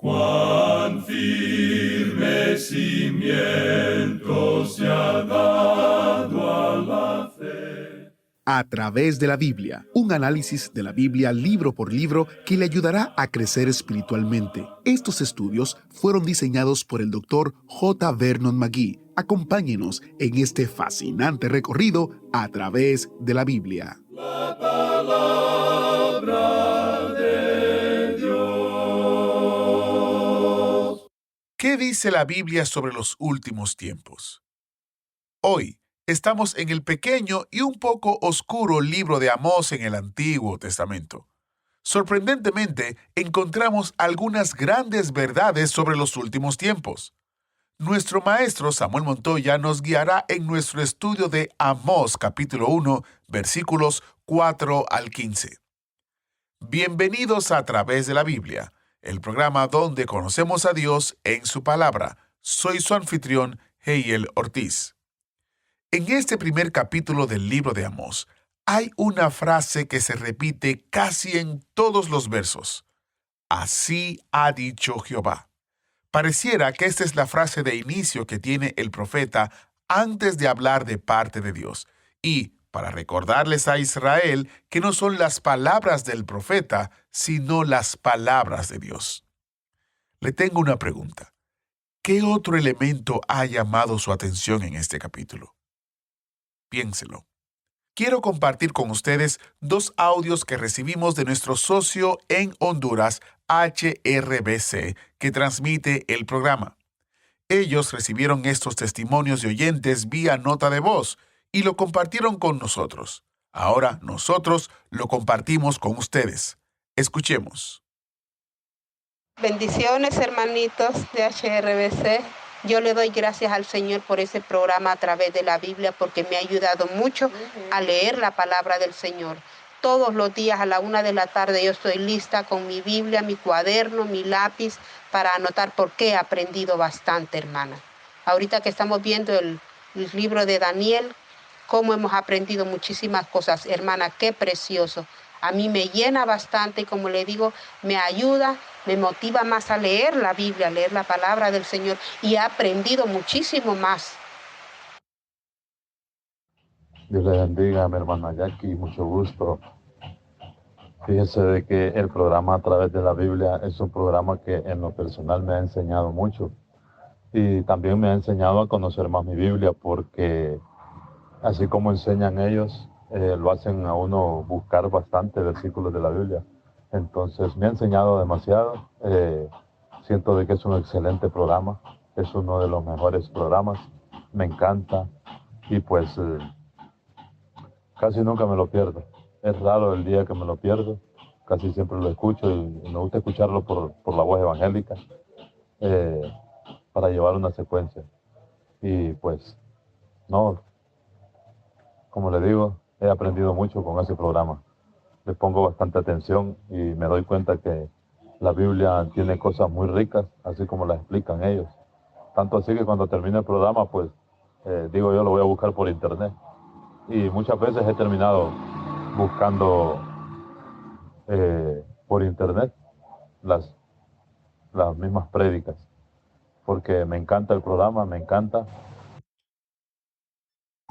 Cuán firme cimiento se ha dado a la fe. A través de la Biblia, un análisis de la Biblia libro por libro que le ayudará a crecer espiritualmente. Estos estudios fueron diseñados por el Dr. J. Vernon McGee. Acompáñenos en este fascinante recorrido a través de la Biblia. La palabra de Dios. ¿Qué dice la Biblia sobre los últimos tiempos? Hoy estamos en el pequeño y un poco oscuro libro de Amós en el Antiguo Testamento. Sorprendentemente, encontramos algunas grandes verdades sobre los últimos tiempos. Nuestro maestro Samuel Montoya nos guiará en nuestro estudio de Amós capítulo 1, versículos 4 al 15. Bienvenidos a Través de la Biblia, el programa donde conocemos a Dios en su palabra. Soy su anfitrión, Heiel Ortiz. En este primer capítulo del libro de Amós, hay una frase que se repite casi en todos los versos. Así ha dicho Jehová. Pareciera que esta es la frase de inicio que tiene el profeta antes de hablar de parte de Dios. Y para recordarles a Israel que no son las palabras del profeta, sino las palabras de Dios. Le tengo una pregunta. ¿Qué otro elemento ha llamado su atención en este capítulo? Piénselo. Quiero compartir con ustedes dos audios que recibimos de nuestro socio en Honduras, HRBC, que transmite el programa. Ellos recibieron estos testimonios de oyentes vía nota de voz y lo compartieron con nosotros. Ahora nosotros lo compartimos con ustedes. Escuchemos. Bendiciones, hermanitos de HRBC. Yo le doy gracias al Señor por ese programa a través de la Biblia porque me ha ayudado mucho a leer la palabra del Señor. Todos los días a la 1 de la tarde yo estoy lista con mi Biblia, mi cuaderno, mi lápiz para anotar porque he aprendido bastante, hermana. Ahorita que estamos viendo el libro de Daniel, cómo hemos aprendido muchísimas cosas, hermana, qué precioso. A mí me llena bastante y como le digo, me ayuda, me motiva más a leer la Biblia, a leer la palabra del Señor y he aprendido muchísimo más. Dios le bendiga a mi hermana Jackie, mucho gusto. Fíjese de que el programa a través de la Biblia es un programa que en lo personal me ha enseñado mucho y también me ha enseñado a conocer más mi Biblia porque así como enseñan ellos, lo hacen a uno buscar bastante versículos de la Biblia. Entonces me ha enseñado demasiado. Siento de que es un excelente programa, es uno de los mejores programas, me encanta y pues casi nunca me lo pierdo. Es raro el día que me lo pierdo, casi siempre lo escucho y me gusta escucharlo por la voz evangélica para llevar una secuencia. Y pues, no, como le digo, he aprendido mucho con ese programa. Le pongo bastante atención y me doy cuenta que la Biblia tiene cosas muy ricas, así como las explican ellos. Tanto así que cuando termine el programa, pues, digo yo, lo voy a buscar por internet. Y muchas veces he terminado buscando por internet las mismas prédicas, porque me encanta el programa, me encanta.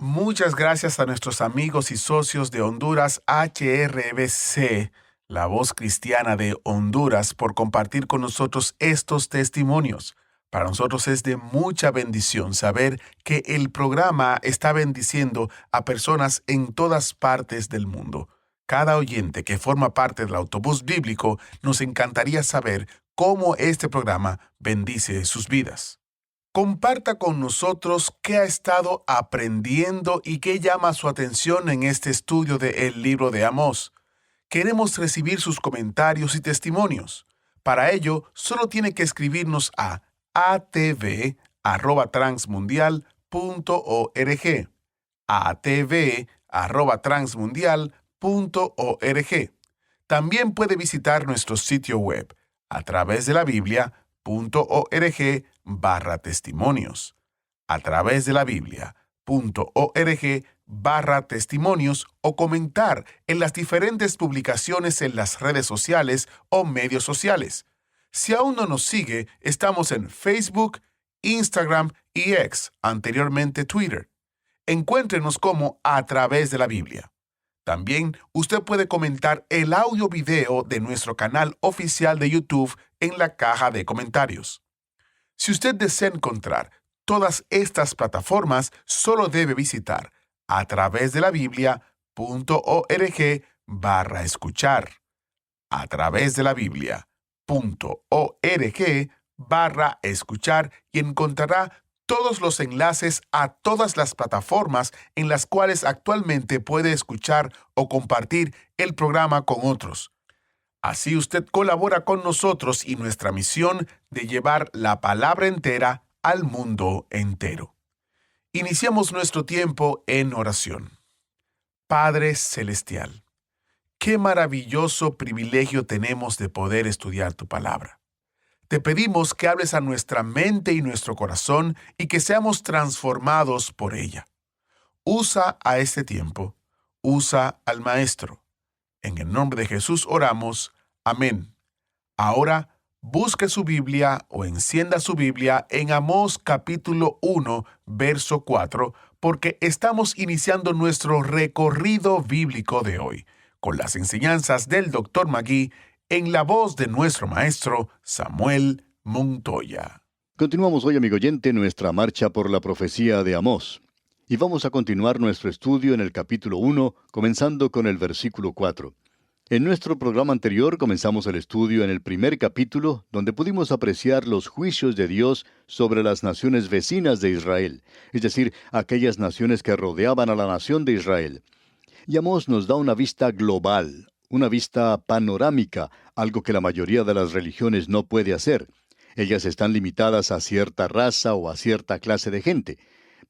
Muchas gracias a nuestros amigos y socios de Honduras HRBC, la voz cristiana de Honduras, por compartir con nosotros estos testimonios. Para nosotros es de mucha bendición saber que el programa está bendiciendo a personas en todas partes del mundo. Cada oyente que forma parte del autobús bíblico nos encantaría saber cómo este programa bendice sus vidas. Comparta con nosotros qué ha estado aprendiendo y qué llama su atención en este estudio del libro de Amós. Queremos recibir sus comentarios y testimonios. Para ello, solo tiene que escribirnos a atv@transmundial.org. atv@transmundial.org. También puede visitar nuestro sitio web a través de la Biblia.org/testimonios. A través de la Biblia.org/testimonios o comentar en las diferentes publicaciones en las redes sociales o medios sociales. Si aún no nos sigue, estamos en Facebook, Instagram y X, anteriormente Twitter. Encuéntrenos como A Través de la Biblia. También usted puede comentar el audio video de nuestro canal oficial de YouTube en la caja de comentarios. Si usted desea encontrar todas estas plataformas, solo debe visitar atravesdelabiblia.org/escuchar. atravesdelabiblia.org/escuchar y encontrará todos los enlaces a todas las plataformas en las cuales actualmente puede escuchar o compartir el programa con otros. Así usted colabora con nosotros y nuestra misión de llevar la palabra entera al mundo entero. Iniciamos nuestro tiempo en oración. Padre Celestial, qué maravilloso privilegio tenemos de poder estudiar tu palabra. Te pedimos que hables a nuestra mente y nuestro corazón y que seamos transformados por ella. Usa a este tiempo, usa al Maestro. En el nombre de Jesús oramos. Amén. Ahora, busque su Biblia o encienda su Biblia en Amós capítulo 1, verso 4, porque estamos iniciando nuestro recorrido bíblico de hoy, con las enseñanzas del Dr. Magui, en la voz de nuestro maestro Samuel Montoya. Continuamos hoy, amigo oyente, nuestra marcha por la profecía de Amós. Y vamos a continuar nuestro estudio en el capítulo 1, comenzando con el versículo 4. En nuestro programa anterior comenzamos el estudio en el primer capítulo, donde pudimos apreciar los juicios de Dios sobre las naciones vecinas de Israel, es decir, aquellas naciones que rodeaban a la nación de Israel. Y Amós nos da una vista global, una vista panorámica, algo que la mayoría de las religiones no puede hacer. Ellas están limitadas a cierta raza o a cierta clase de gente.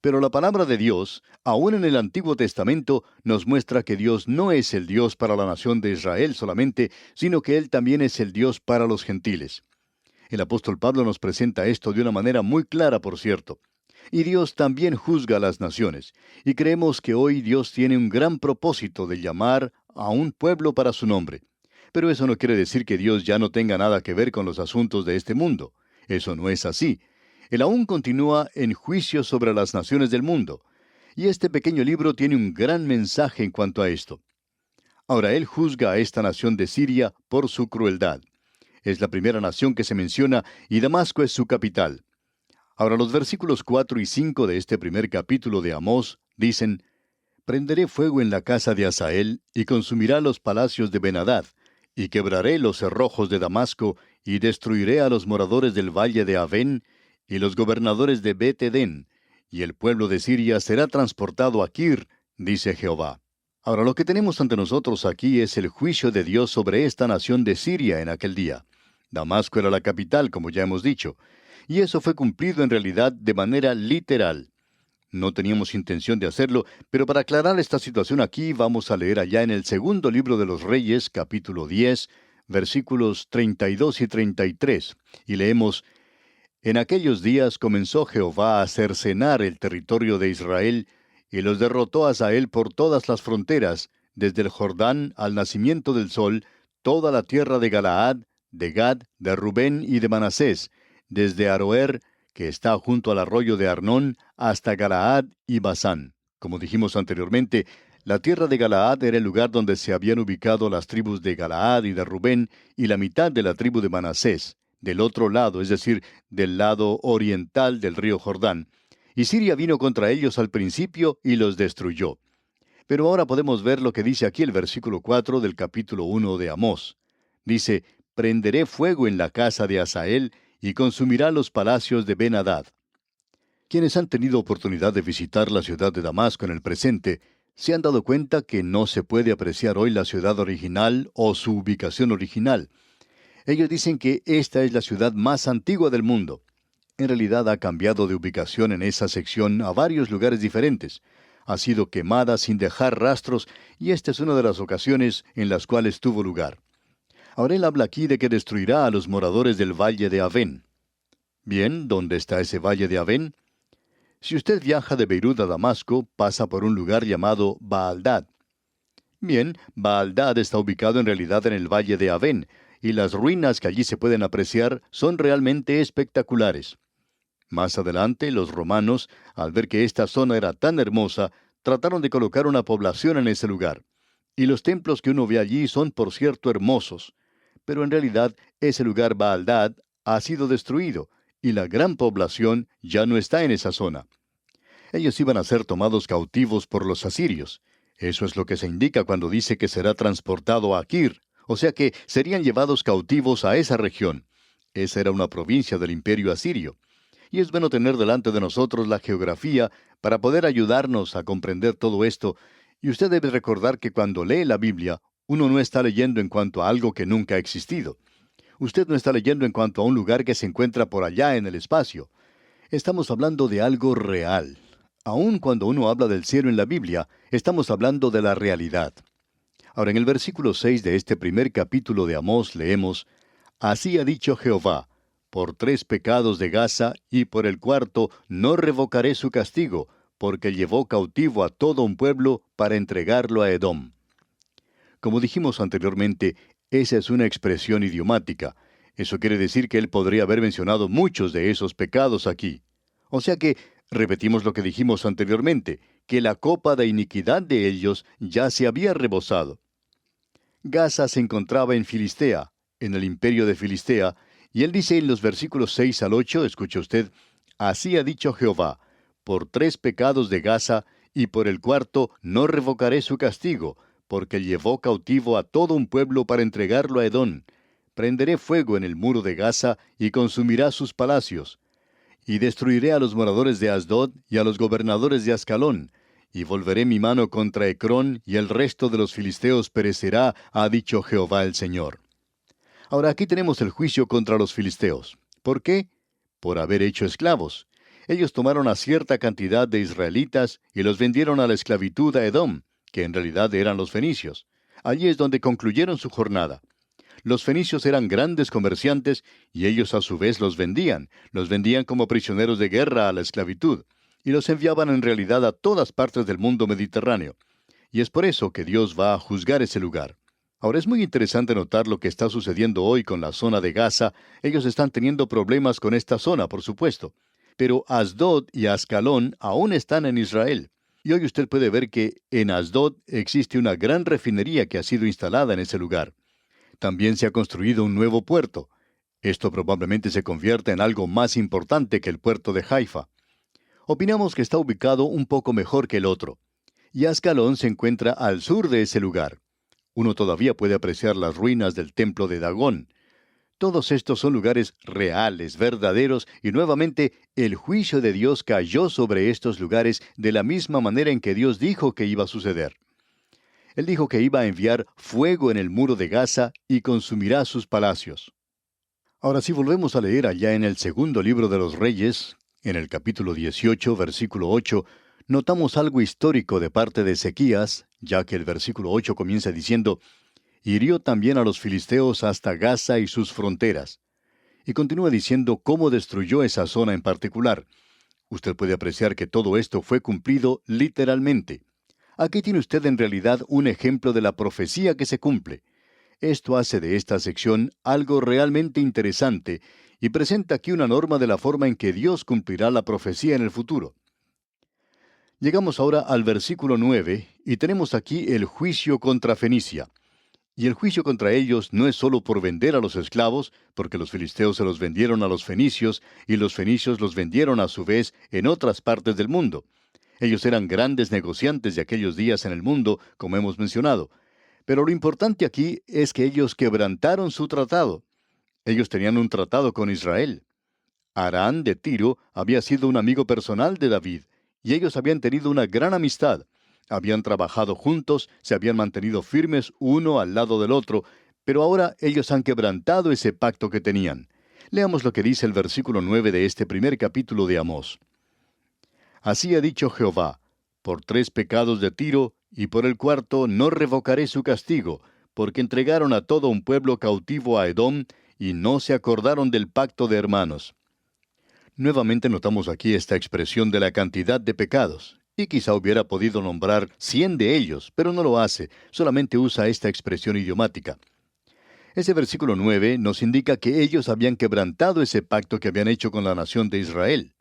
Pero la palabra de Dios, aún en el Antiguo Testamento, nos muestra que Dios no es el Dios para la nación de Israel solamente, sino que Él también es el Dios para los gentiles. El apóstol Pablo nos presenta esto de una manera muy clara, por cierto. Y Dios también juzga a las naciones. Y creemos que hoy Dios tiene un gran propósito de llamar a un pueblo para su nombre. Pero eso no quiere decir que Dios ya no tenga nada que ver con los asuntos de este mundo. Eso no es así. Él aún continúa en juicio sobre las naciones del mundo. Y este pequeño libro tiene un gran mensaje en cuanto a esto. Ahora, Él juzga a esta nación de Siria por su crueldad. Es la primera nación que se menciona y Damasco es su capital. Ahora, los versículos 4 y 5 de este primer capítulo de Amós dicen: «Prenderé fuego en la casa de Hazael, y consumirá los palacios de Ben-Hadad, y quebraré los cerrojos de Damasco, y destruiré a los moradores del valle de Avén, y los gobernadores de Bet-Edén, y el pueblo de Siria será transportado a Kir», dice Jehová. Ahora, lo que tenemos ante nosotros aquí es el juicio de Dios sobre esta nación de Siria en aquel día. Damasco era la capital, como ya hemos dicho, y eso fue cumplido en realidad de manera literal. No teníamos intención de hacerlo, pero para aclarar esta situación aquí vamos a leer allá en el segundo libro de los Reyes, capítulo 10, versículos 32 y 33, y leemos: «En aquellos días comenzó Jehová a cercenar el territorio de Israel, y los derrotó a Hazael por todas las fronteras, desde el Jordán al nacimiento del sol, toda la tierra de Galaad, de Gad, de Rubén y de Manasés, desde Aroer, que está junto al arroyo de Arnón, hasta Galaad y Basán». Como dijimos anteriormente, la tierra de Galaad era el lugar donde se habían ubicado las tribus de Galaad y de Rubén, y la mitad de la tribu de Manasés, del otro lado, es decir, del lado oriental del río Jordán. Y Siria vino contra ellos al principio y los destruyó. Pero ahora podemos ver lo que dice aquí el versículo 4 del capítulo 1 de Amós. Dice: «Prenderé fuego en la casa de Hazael, y consumirá los palacios de Ben-Hadad». Quienes han tenido oportunidad de visitar la ciudad de Damasco en el presente, se han dado cuenta que no se puede apreciar hoy la ciudad original o su ubicación original. Ellos dicen que esta es la ciudad más antigua del mundo. En realidad ha cambiado de ubicación en esa sección a varios lugares diferentes. Ha sido quemada sin dejar rastros, y esta es una de las ocasiones en las cuales tuvo lugar. Ahora él habla aquí de que destruirá a los moradores del valle de Avén. Bien, ¿dónde está ese valle de Avén? Si usted viaja de Beirut a Damasco, pasa por un lugar llamado Baaldad. Bien, Baaldad está ubicado en realidad en el valle de Avén, y las ruinas que allí se pueden apreciar son realmente espectaculares. Más adelante, los romanos, al ver que esta zona era tan hermosa, trataron de colocar una población en ese lugar. Y los templos que uno ve allí son, por cierto, hermosos. Pero en realidad, ese lugar Baaldad ha sido destruido, y la gran población ya no está en esa zona. Ellos iban a ser tomados cautivos por los asirios. Eso es lo que se indica cuando dice que será transportado a Kir, o sea que serían llevados cautivos a esa región. Esa era una provincia del imperio asirio. Y es bueno tener delante de nosotros la geografía para poder ayudarnos a comprender todo esto. Y usted debe recordar que cuando lee la Biblia, uno no está leyendo en cuanto a algo que nunca ha existido. Usted no está leyendo en cuanto a un lugar que se encuentra por allá en el espacio. Estamos hablando de algo real. Aun cuando uno habla del cielo en la Biblia, estamos hablando de la realidad. Ahora, en el versículo 6 de este primer capítulo de Amós leemos: Así ha dicho Jehová, por 3 pecados de Gaza y por el cuarto no revocaré su castigo, porque llevó cautivo a todo un pueblo para entregarlo a Edom. Como dijimos anteriormente, esa es una expresión idiomática. Eso quiere decir que él podría haber mencionado muchos de esos pecados aquí. O sea que, repetimos lo que dijimos anteriormente, que la copa de iniquidad de ellos ya se había rebosado. Gaza se encontraba en Filistea, en el imperio de Filistea, y él dice en los versículos 6 al 8, escuche usted: Así ha dicho Jehová, por 3 pecados de Gaza, y por el cuarto no revocaré su castigo, porque llevó cautivo a todo un pueblo para entregarlo a Edom. Prenderé fuego en el muro de Gaza, y consumirá sus palacios. Y destruiré a los moradores de Asdod, y a los gobernadores de Ascalón, y volveré mi mano contra Ecrón, y el resto de los filisteos perecerá, ha dicho Jehová el Señor. Ahora aquí tenemos el juicio contra los filisteos. ¿Por qué? Por haber hecho esclavos. Ellos tomaron a cierta cantidad de israelitas y los vendieron a la esclavitud a Edom, que en realidad eran los fenicios. Allí es donde concluyeron su jornada. Los fenicios eran grandes comerciantes y ellos a su vez los vendían como prisioneros de guerra a la esclavitud, y los enviaban en realidad a todas partes del mundo mediterráneo. Y es por eso que Dios va a juzgar ese lugar. Ahora es muy interesante notar lo que está sucediendo hoy con la zona de Gaza. Ellos están teniendo problemas con esta zona, por supuesto. Pero Asdod y Ascalón aún están en Israel. Y hoy usted puede ver que en Asdod existe una gran refinería que ha sido instalada en ese lugar. También se ha construido un nuevo puerto. Esto probablemente se convierta en algo más importante que el puerto de Haifa. Opinamos que está ubicado un poco mejor que el otro. Y Ascalón se encuentra al sur de ese lugar. Uno todavía puede apreciar las ruinas del templo de Dagón. Todos estos son lugares reales, verdaderos, y nuevamente el juicio de Dios cayó sobre estos lugares de la misma manera en que Dios dijo que iba a suceder. Él dijo que iba a enviar fuego en el muro de Gaza y consumirá sus palacios. Ahora, si volvemos a leer allá en el segundo libro de los Reyes, en el capítulo 18, versículo 8, notamos algo histórico de parte de Ezequías, ya que el versículo 8 comienza diciendo: hirió también a los filisteos hasta Gaza y sus fronteras. Y continúa diciendo cómo destruyó esa zona en particular. Usted puede apreciar que todo esto fue cumplido literalmente. Aquí tiene usted en realidad un ejemplo de la profecía que se cumple. Esto hace de esta sección algo realmente interesante y presenta aquí una norma de la forma en que Dios cumplirá la profecía en el futuro. Llegamos ahora al versículo 9 y tenemos aquí el juicio contra Fenicia. Y el juicio contra ellos no es solo por vender a los esclavos, porque los filisteos se los vendieron a los fenicios y los fenicios los vendieron a su vez en otras partes del mundo. Ellos eran grandes negociantes de aquellos días en el mundo, como hemos mencionado. Pero lo importante aquí es que ellos quebrantaron su tratado. Ellos tenían un tratado con Israel. Arán de Tiro había sido un amigo personal de David, y ellos habían tenido una gran amistad. Habían trabajado juntos, se habían mantenido firmes uno al lado del otro, pero ahora ellos han quebrantado ese pacto que tenían. Leamos lo que dice el versículo 9 de este primer capítulo de Amós. Así ha dicho Jehová: por 3 pecados de Tiro, y por el cuarto no revocaré su castigo, porque entregaron a todo un pueblo cautivo a Edom, y no se acordaron del pacto de hermanos. Nuevamente notamos aquí esta expresión de la cantidad de pecados. Y quizá hubiera podido nombrar 100 de ellos, pero no lo hace, solamente usa esta expresión idiomática. Ese versículo 9 nos indica que ellos habían quebrantado ese pacto que habían hecho con la nación de Israel.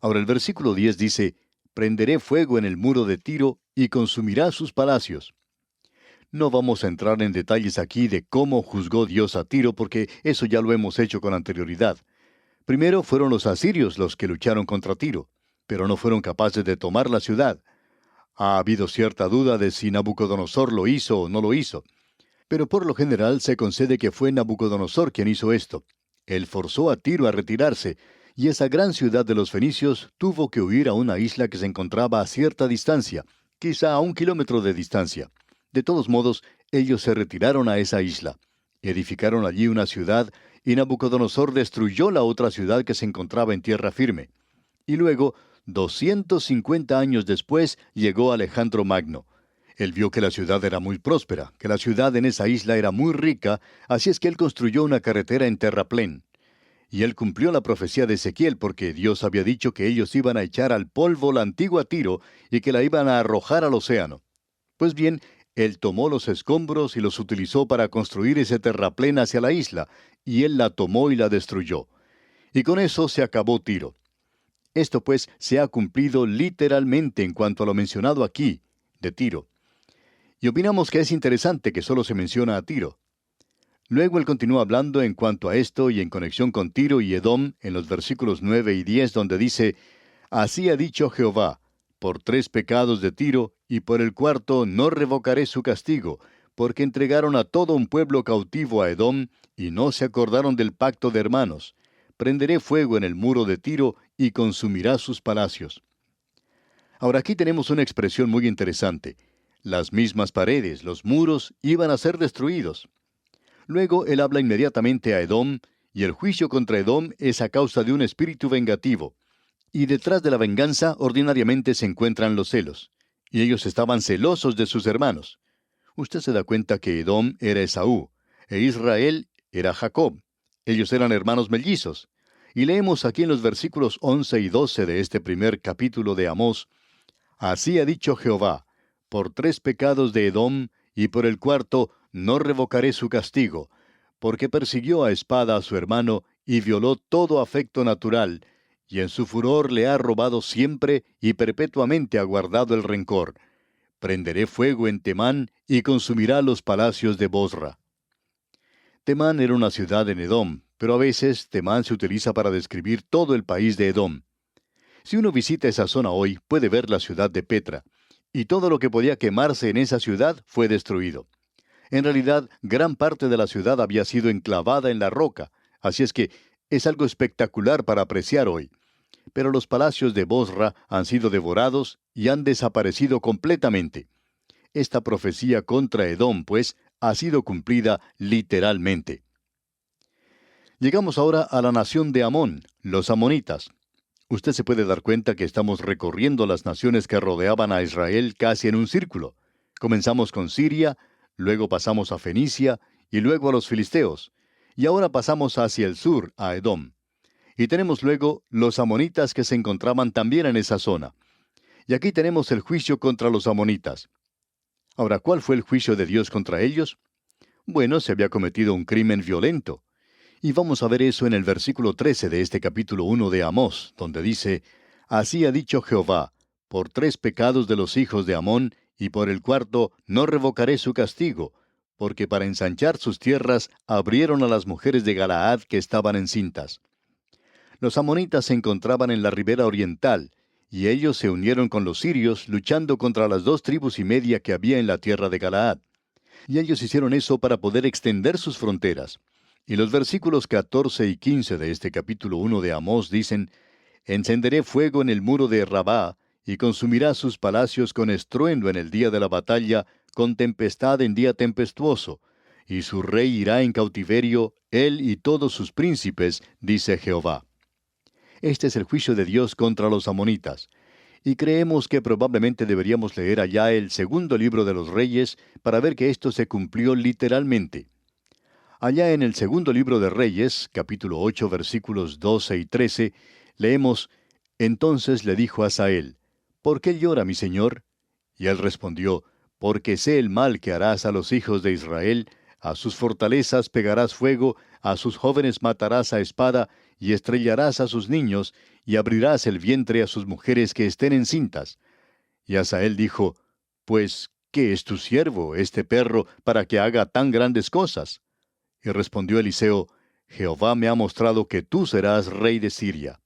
Ahora el versículo 10 dice, prenderé fuego en el muro de Tiro y consumirá sus palacios. No vamos a entrar en detalles aquí de cómo juzgó Dios a Tiro, porque eso ya lo hemos hecho con anterioridad. Primero fueron los asirios los que lucharon contra Tiro, pero no fueron capaces de tomar la ciudad. Ha habido cierta duda de si Nabucodonosor lo hizo o no lo hizo, pero por lo general se concede que fue Nabucodonosor quien hizo esto. Él forzó a Tiro a retirarse, y esa gran ciudad de los fenicios tuvo que huir a una isla que se encontraba a cierta distancia, quizá a 1 kilómetro de distancia. De todos modos, ellos se retiraron a esa isla. Edificaron allí una ciudad, y Nabucodonosor destruyó la otra ciudad que se encontraba en tierra firme. Y luego, 250 años después, llegó Alejandro Magno. Él vio que la ciudad era muy próspera, que la ciudad en esa isla era muy rica, así es que él construyó una carretera en terraplén. Y él cumplió la profecía de Ezequiel, porque Dios había dicho que ellos iban a echar al polvo la antigua Tiro y que la iban a arrojar al océano. Pues bien, él tomó los escombros y los utilizó para construir ese terraplén hacia la isla, y él la tomó y la destruyó. Y con eso se acabó Tiro. Esto pues se ha cumplido literalmente en cuanto a lo mencionado aquí, de Tiro. Y opinamos que es interesante que solo se menciona a Tiro. Luego él continúa hablando en cuanto a esto y en conexión con Tiro y Edom en los versículos 9 y 10, donde dice, así ha dicho Jehová, por 3 pecados de Tiro, y por el 4 no revocaré su castigo, porque entregaron a todo un pueblo cautivo a Edom, y no se acordaron del pacto de hermanos. Prenderé fuego en el muro de Tiro, y consumirá sus palacios. Ahora aquí tenemos una expresión muy interesante. Las mismas paredes, los muros, iban a ser destruidos. Luego él habla inmediatamente a Edom, y el juicio contra Edom es a causa de un espíritu vengativo. Y detrás de la venganza ordinariamente se encuentran los celos. Y ellos estaban celosos de sus hermanos. Usted se da cuenta que Edom era Esaú, e Israel era Jacob. Ellos eran hermanos mellizos. Y leemos aquí en los versículos 11 y 12 de este primer capítulo de Amós, así ha dicho Jehová, por 3 pecados de Edom, y por el 4 no revocaré su castigo, porque persiguió a espada a su hermano, y violó todo afecto natural, y en su furor le ha robado siempre, y perpetuamente ha guardado el rencor. Prenderé fuego en Temán, y consumirá los palacios de Bosra. Temán era una ciudad en Edom, pero a veces Temán se utiliza para describir todo el país de Edom. Si uno visita esa zona hoy, puede ver la ciudad de Petra, y todo lo que podía quemarse en esa ciudad fue destruido. En realidad, gran parte de la ciudad había sido enclavada en la roca, así es que es algo espectacular para apreciar hoy. Pero los palacios de Bosra han sido devorados y han desaparecido completamente. Esta profecía contra Edom, pues, ha sido cumplida literalmente. Llegamos ahora a la nación de Amón, los amonitas. Usted se puede dar cuenta que estamos recorriendo las naciones que rodeaban a Israel casi en un círculo. Comenzamos con Siria, luego pasamos a Fenicia, y luego a los filisteos, y ahora pasamos hacia el sur, a Edom. Y tenemos luego los amonitas que se encontraban también en esa zona. Y aquí tenemos el juicio contra los amonitas. Ahora, ¿cuál fue el juicio de Dios contra ellos? Bueno, se había cometido un crimen violento. Y vamos a ver eso en el versículo 13 de este capítulo 1 de Amós, donde dice, así ha dicho Jehová, por 3 pecados de los hijos de Amón, y por el 4 no revocaré su castigo, porque para ensanchar sus tierras abrieron a las mujeres de Galaad que estaban encintas. Los amonitas se encontraban en la ribera oriental, y ellos se unieron con los sirios luchando contra las 2 tribus y media que había en la tierra de Galaad. Y ellos hicieron eso para poder extender sus fronteras. Y los versículos 14 y 15 de este capítulo 1 de Amós dicen, encenderé fuego en el muro de Rabá, y consumirá sus palacios con estruendo en el día de la batalla, con tempestad en día tempestuoso, y su rey irá en cautiverio, él y todos sus príncipes, dice Jehová. Este es el juicio de Dios contra los amonitas. Y creemos que probablemente deberíamos leer allá el 2º libro de los Reyes para ver que esto se cumplió literalmente. Allá en el 2º libro de Reyes, capítulo 8, versículos 12 y 13, leemos, entonces le dijo a Asael, ¿por qué llora mi señor? Y él respondió, porque sé el mal que harás a los hijos de Israel, A sus fortalezas pegarás fuego, a sus jóvenes matarás a espada, y estrellarás a sus niños, y abrirás el vientre a sus mujeres que estén encintas. Y Hazael dijo, Pues, ¿qué es tu siervo, este perro, para que haga tan grandes cosas? Y respondió Eliseo, Jehová me ha mostrado que tú serás rey de Siria.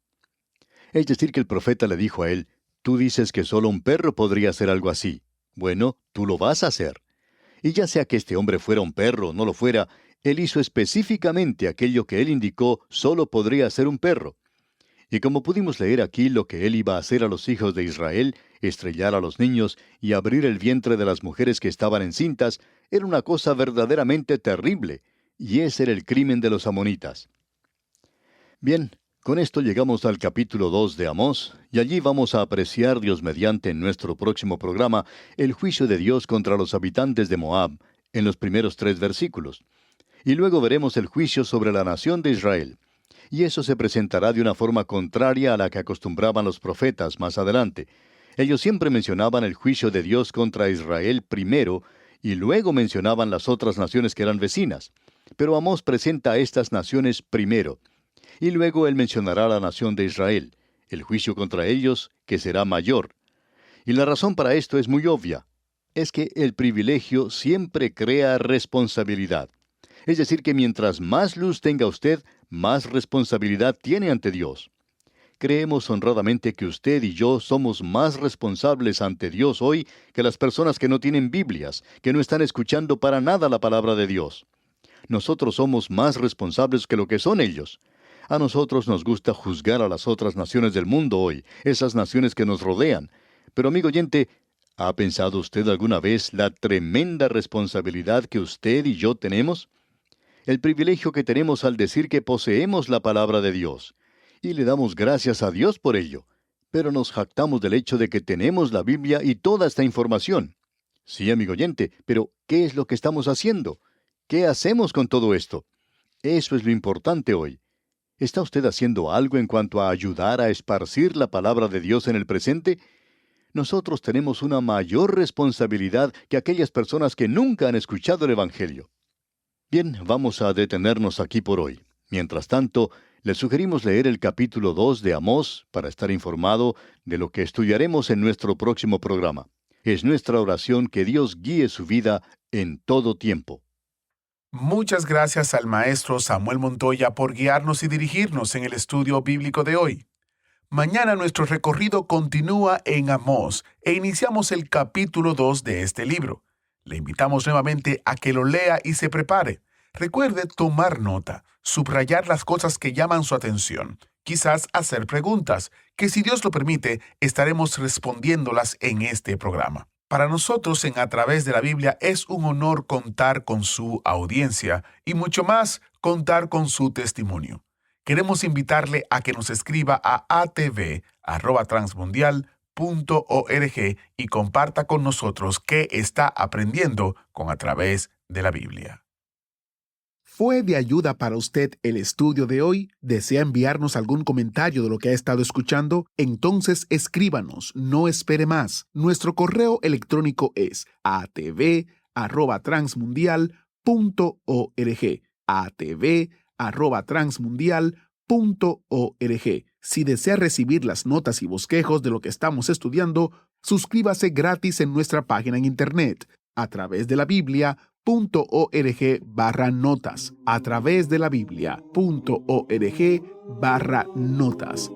Es decir, que el profeta le dijo a él, Tú dices que solo un perro podría hacer algo así. Bueno, tú lo vas a hacer. Y ya sea que este hombre fuera un perro o no lo fuera, él hizo específicamente aquello que él indicó solo podría hacer un perro. Y como pudimos leer aquí lo que él iba a hacer a los hijos de Israel, estrellar a los niños y abrir el vientre de las mujeres que estaban encintas, era una cosa verdaderamente terrible, y ese era el crimen de los amonitas. Bien, con esto llegamos al capítulo 2 de Amós, y allí vamos a apreciar, Dios mediante, en nuestro próximo programa, el juicio de Dios contra los habitantes de Moab, en los primeros 3 versículos. Y luego veremos el juicio sobre la nación de Israel. Y eso se presentará de una forma contraria a la que acostumbraban los profetas más adelante. Ellos siempre mencionaban el juicio de Dios contra Israel primero, y luego mencionaban las otras naciones que eran vecinas. Pero Amós presenta a estas naciones primero. Y luego él mencionará a la nación de Israel, el juicio contra ellos, que será mayor. Y la razón para esto es muy obvia. Es que el privilegio siempre crea responsabilidad. Es decir, que mientras más luz tenga usted, más responsabilidad tiene ante Dios. Creemos honradamente que usted y yo somos más responsables ante Dios hoy que las personas que no tienen Biblias, que no están escuchando para nada la palabra de Dios. Nosotros somos más responsables que lo que son ellos. A nosotros nos gusta juzgar a las otras naciones del mundo hoy, esas naciones que nos rodean. Pero amigo oyente, ¿ha pensado usted alguna vez la tremenda responsabilidad que usted y yo tenemos? El privilegio que tenemos al decir que poseemos la palabra de Dios. Y le damos gracias a Dios por ello. Pero nos jactamos del hecho de que tenemos la Biblia y toda esta información. Sí, amigo oyente, pero ¿qué es lo que estamos haciendo? ¿Qué hacemos con todo esto? Eso es lo importante hoy. ¿Está usted haciendo algo en cuanto a ayudar a esparcir la palabra de Dios en el presente? Nosotros tenemos una mayor responsabilidad que aquellas personas que nunca han escuchado el Evangelio. Bien, vamos a detenernos aquí por hoy. Mientras tanto, le sugerimos leer el capítulo 2 de Amós para estar informado de lo que estudiaremos en nuestro próximo programa. Es nuestra oración que Dios guíe su vida en todo tiempo. Muchas gracias al maestro Samuel Montoya por guiarnos y dirigirnos en el estudio bíblico de hoy. Mañana nuestro recorrido continúa en Amós e iniciamos el capítulo 2 de este libro. Le invitamos nuevamente a que lo lea y se prepare. Recuerde tomar nota, subrayar las cosas que llaman su atención, quizás hacer preguntas, que si Dios lo permite, estaremos respondiéndolas en este programa. Para nosotros en A Través de la Biblia es un honor contar con su audiencia y mucho más contar con su testimonio. Queremos invitarle a que nos escriba a atv@transmundial.org y comparta con nosotros qué está aprendiendo con A Través de la Biblia. ¿Fue de ayuda para usted el estudio de hoy? ¿Desea enviarnos algún comentario de lo que ha estado escuchando? Entonces escríbanos, no espere más. Nuestro correo electrónico es atv@transmundial.org. atv@transmundial.org. Si desea recibir las notas y bosquejos de lo que estamos estudiando, suscríbase gratis en nuestra página en internet, a través de la Biblia.org/notas, a través de la Biblia.org/notas.